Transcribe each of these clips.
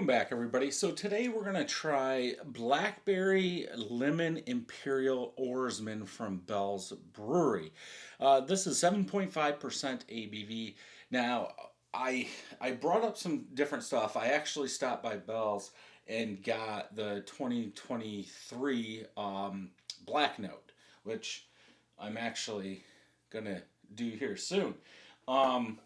Welcome back, everybody. So today we're going to try Blackberry Lemon Imperial Oarsman from Bell's Brewery. This is 7.5% ABV. Now, I brought up some different stuff. I actually stopped by Bell's and got the 2023 Black Note, which I'm actually going to do here soon. Um,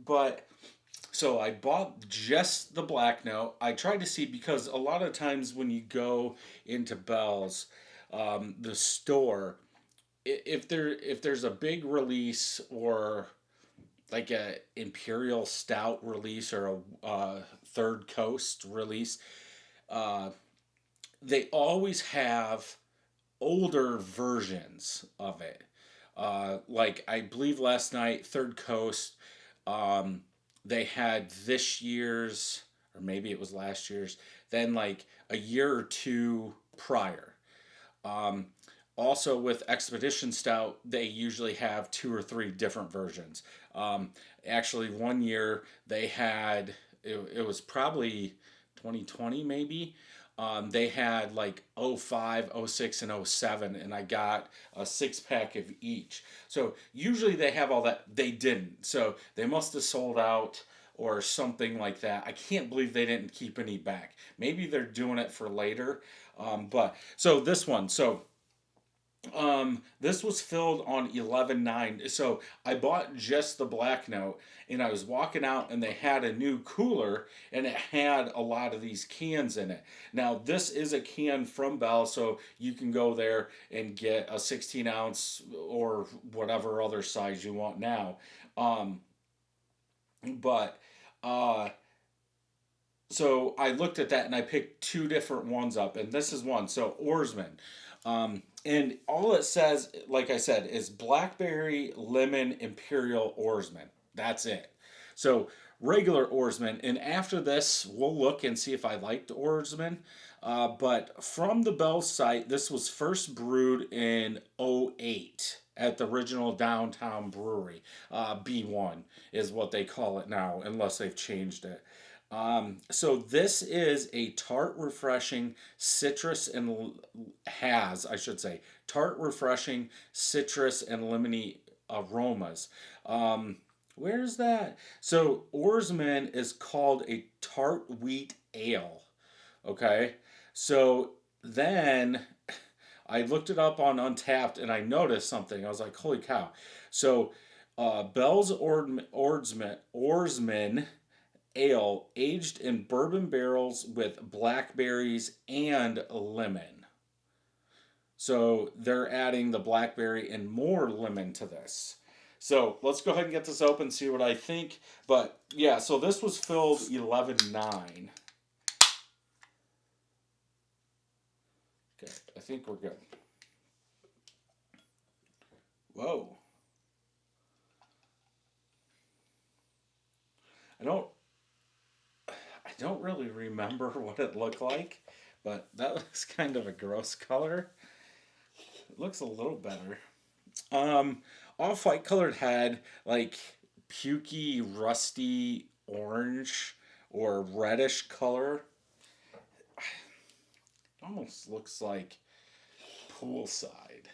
but so I bought just the black note. I tried to see because a lot of times when you go into Bell's, the store, if there's a big release or like a Imperial Stout release or a Third Coast release, uh, they always have older versions of it. Like I believe last night, Third Coast, um, they had this year's, or maybe it was last year's, then like a year or two prior. Um, Also, with Expedition Stout, they usually have two or three different versions. Actually, one year they had, it was probably 2020 maybe. They had like '05, '06, and '07, and I got a six pack of each. So usually they have all that. They didn't. So they must have sold out or something like that. I can't believe they didn't keep any back. Maybe they're doing it for later. But so this one, so this was filled on 11/9. So I bought just the black note and I was walking out and they had a new cooler and it had a lot of these cans in it. Now this is a can from Bell, so you can go there and get a 16 ounce or whatever other size you want now. Um, but uh so I looked at that and I picked two different ones up, and this is one. So Oarsman, and all it says, like I said, is Blackberry Lemon Imperial Oarsman. That's it. So regular Oarsman, and after this, we'll look and see if I liked Oarsman. But from the Bell site, this was first brewed in '08 at the original downtown brewery. B1 is what they call it now, unless they've changed it. So this is a tart, refreshing citrus and has, I should say, tart, refreshing citrus and lemony aromas. Where's that? So Oarsman is called a tart wheat ale. Okay, so then I looked it up on Untapped and I noticed something. I was like, holy cow! So Bell's Oarsman ale aged in bourbon barrels with blackberries and lemon. So they're adding the blackberry and more lemon to this. So let's go ahead and get this open, see what I think. But yeah, so this was filled 11/9. Okay, I think we're good. Whoa. I don't I don't really remember what it looked like, but that was kind of a gross color. It looks a little better. Um, Off white colored head, like pukey, rusty orange or reddish color. Almost looks like poolside.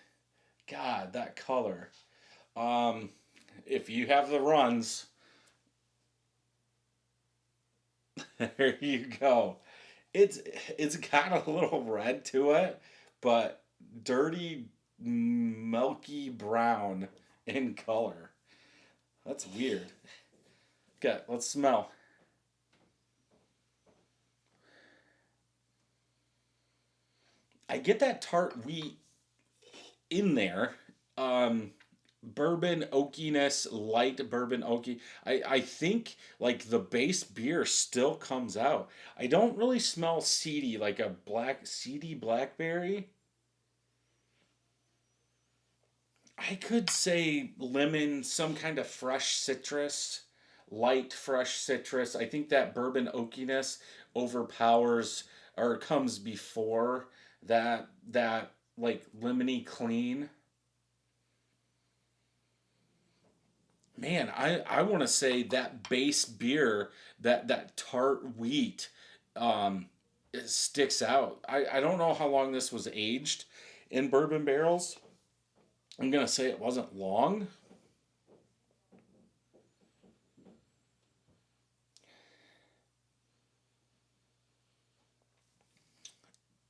God, that color. Um, if you have the runs, there you go. It's it's got a little red to it, but dirty, milky brown in color. That's weird. Okay, let's smell. I get that tart wheat in there. Um, Bourbon oakiness, light bourbon oaky. I think like the base beer still comes out. I don't really smell seedy like a seedy blackberry. I could say lemon, some kind of fresh citrus, light fresh citrus. I think that bourbon oakiness overpowers or comes before that like lemony clean. Man, I want to say that base beer, that tart wheat Um, it sticks out. I don't know how long this was aged in bourbon barrels. I'm going to say it wasn't long.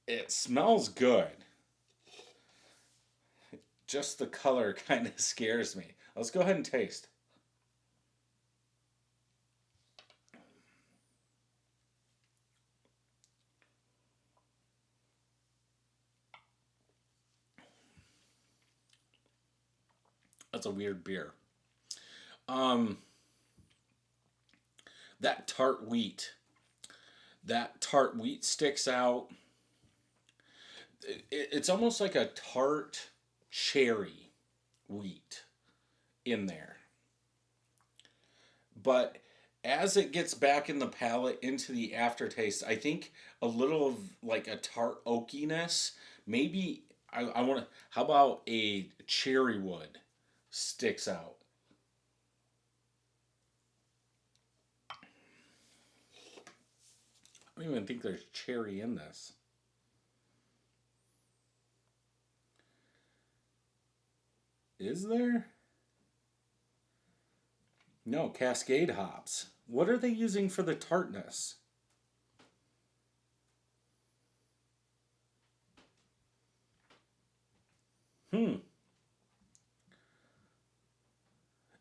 It smells good. Just the color kind of scares me. Let's go ahead and taste. That's a weird beer. Um, that tart wheat. That tart wheat sticks out. It's almost like a tart cherry wheat in there. But as it gets back in the palate into the aftertaste, I think a little of like a tart oakiness. Maybe I want to. How about a cherry wood sticks out? I don't even think there's cherry in this. Is there? No, Cascade hops. What are they using for the tartness? Hmm.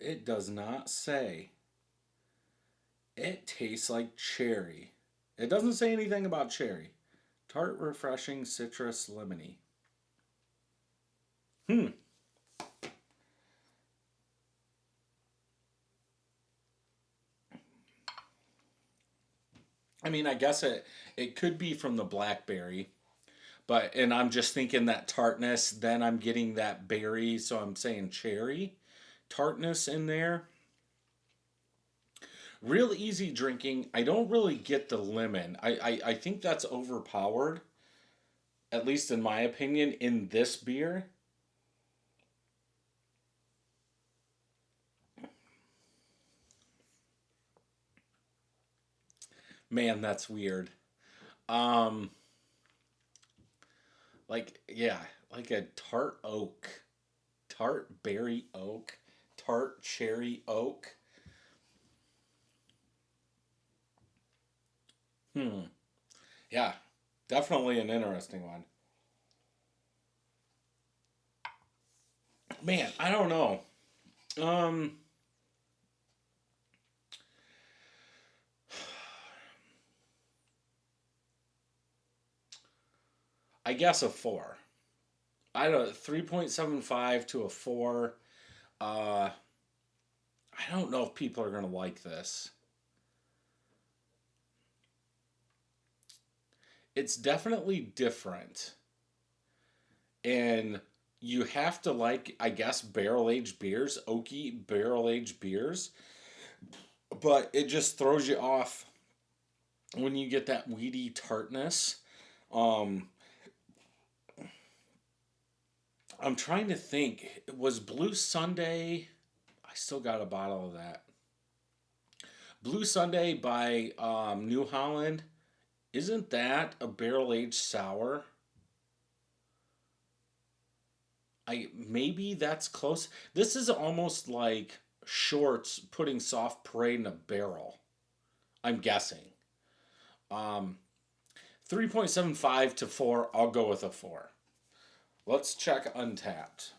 It does not say. It tastes like cherry. It doesn't say anything about cherry. Tart, refreshing, citrus, lemony. Hmm. I mean, I guess it could be from the blackberry, but and I'm just thinking that tartness. Then I'm getting that berry, so I'm saying cherry tartness in there. Real easy drinking. I don't really get the lemon. I think that's overpowered, at least in my opinion, in this beer. Man, that's weird. Um, like yeah, like a tart oak, tart berry oak, tart cherry oak. Hmm. Yeah, definitely an interesting one. Man, I don't know. Um, I guess a four. I don't 3.75 to a four. Uh, I don't know if people are gonna like this. It's definitely different, and you have to like, I guess, barrel aged beers, oaky barrel aged beers, but it just throws you off when you get that weedy tartness. Um, I'm trying to think. Was Blue Sunday? I still got a bottle of that. Blue Sunday by New Holland. Isn't that a barrel aged sour? I maybe that's close. This is almost like Shorts putting soft parade in a barrel. I'm guessing. Um, 3.75 to 4. I'll go with a 4. Let's check Untapped.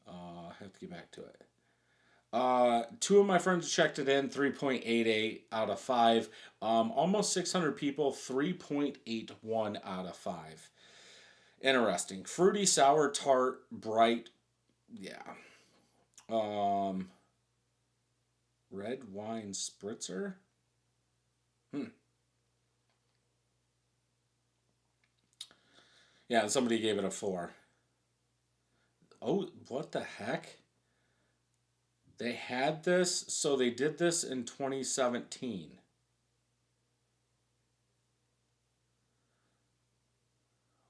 I have to get back to it. Two of my friends checked it in 3.88 out of 5. Almost 600 people, 3.81 out of 5. Interesting. Fruity, sour, tart, bright. Yeah. Um, red wine spritzer. Hmm. Yeah, somebody gave it a 4. Oh, what the heck? They had this, so they did this in 2017.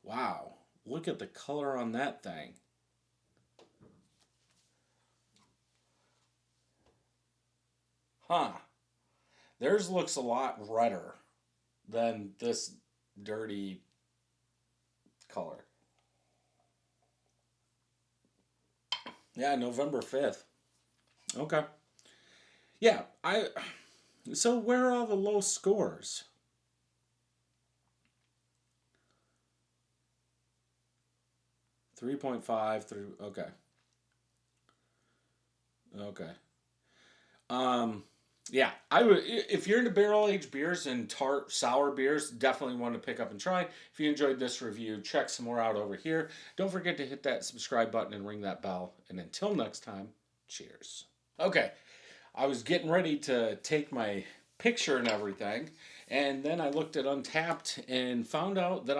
Wow. Look at the color on that thing. Huh. Theirs looks a lot redder. than this dirty color. Yeah, November 5th. Okay. Yeah, so where are all the low scores? 3.5 through okay. Okay. Um, yeah, I would if you're into barrel aged beers and tart sour beers, definitely want to pick up and try. If you enjoyed this review, check some more out over here. Don't forget to hit that subscribe button and ring that bell. And until next time, cheers. Okay, I was getting ready to take my picture and everything, and then I looked at Untapped and found out that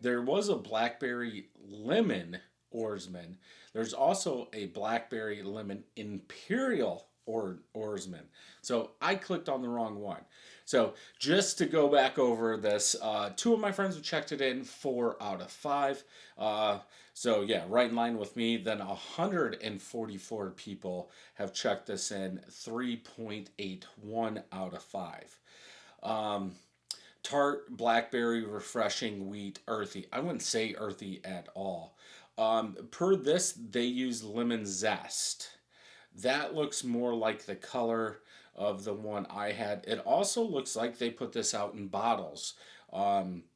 there was a Blackberry Lemon Oarsman. There's also a Blackberry Lemon Imperial Oarsman. So I clicked on the wrong one. So just to go back over this, two of my friends have checked it in, 4 out of 5. So yeah, right in line with me. Then 144 people have checked this in, 3.81 out of 5. Um, Tart, blackberry, refreshing, wheat, earthy. I wouldn't say earthy at all. Per this, they use lemon zest. That looks more like the color of the one I had. It also looks like they put this out in bottles.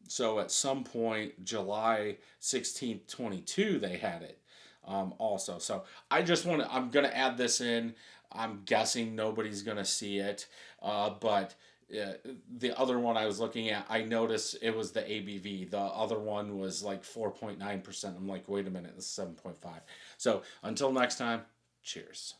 So at some point, July 16th, 22, they had it also. So I'm going to add this in. I'm guessing nobody's going to see it. But the other one I was looking at, I noticed it was the ABV. The other one was like 4.9%. I'm like, wait a minute, this is 7.5. So until next time, cheers.